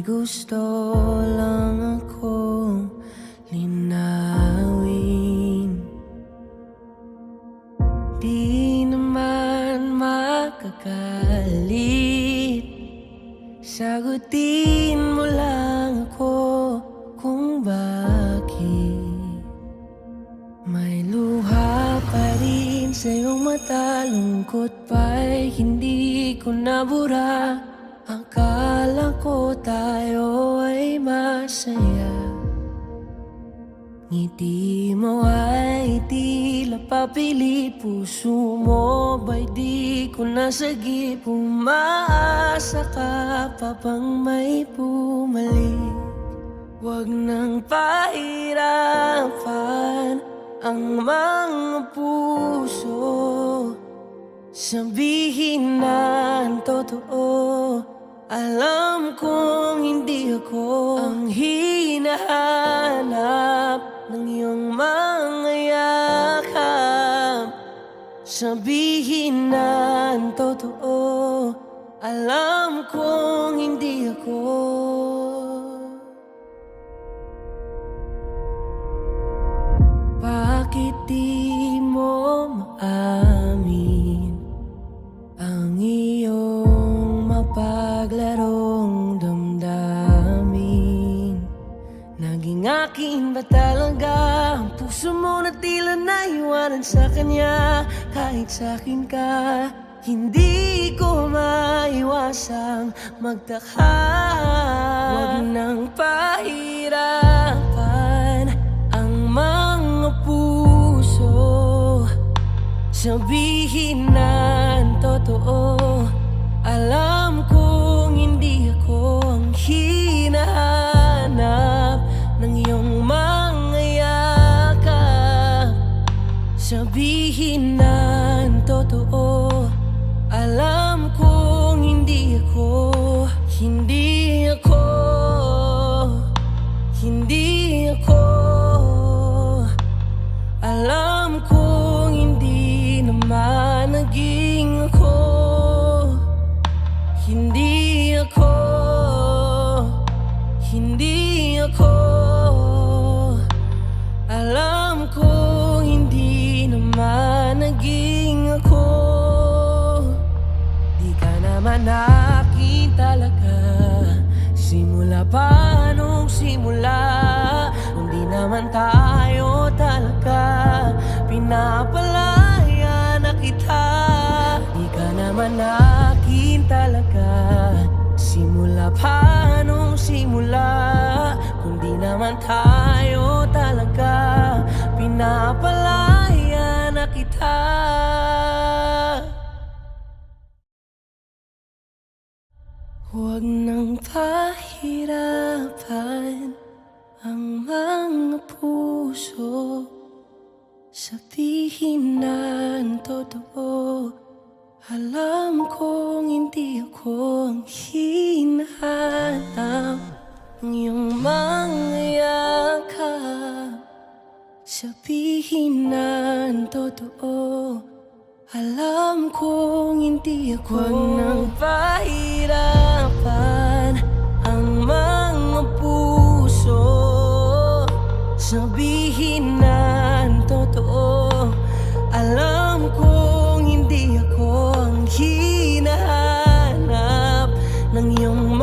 gusto lang akong linawin. Di naman makakalit, sagutin mo lang ako kung bakit may luha pa rin sa iyong mata. Lungkot pa'y hindi ko nabura. Akala ko tayo ay masaya. Ngiti mo ay tila papilit, puso mo ba'y di ko nasagip. Umaasa ka pa bang may bumalik? Huwag nang pahirapan ang mga puso, sabihin na ang totoo. Alam kong hindi ako ang hinahanap ng iyong mga yakap. Sabihin na ang totoo. Alam kong hindi ako. Bakit di mo maamin ang iyong mapaglarong damdamin? Naging akin ba talaga ang puso mo na tila naiwanan sa kanya? Kahit sa'kin ka, hindi ko maiwasang magtaka. Huwag nang pahirapan ang mga puso, sabihin na ang totoo. Alam kong hindi ako ang hinahanap ng iyong mga yakap. Sabihin na ang totoo. Alam kong hindi ako, hindi ako, hindi ako. Alam kong hindi naman naging ako. Hindi ako, hindi ako. Alam kong hindi naman naging ako. Di ka naman akin talaga, simula pa nung simula. Hindi naman tayo talaga, pinapalaya na kita. Di ka naman akin talaga, simula pa nung simula. Kundi naman tayo talaga, pinapalaya na kita. Huwag nang pahirapan ang mga puso, sabihin na ang totoo. Alam kong hindi ako ang hinahanap ng iyong mga yakap. Sabihin na ang totoo. Alam kong hindi ako. Huwag nang pahirapan ang mga puso, sabihin na ang totoo. Alam kong hindi ako ang hinahanap ng iyong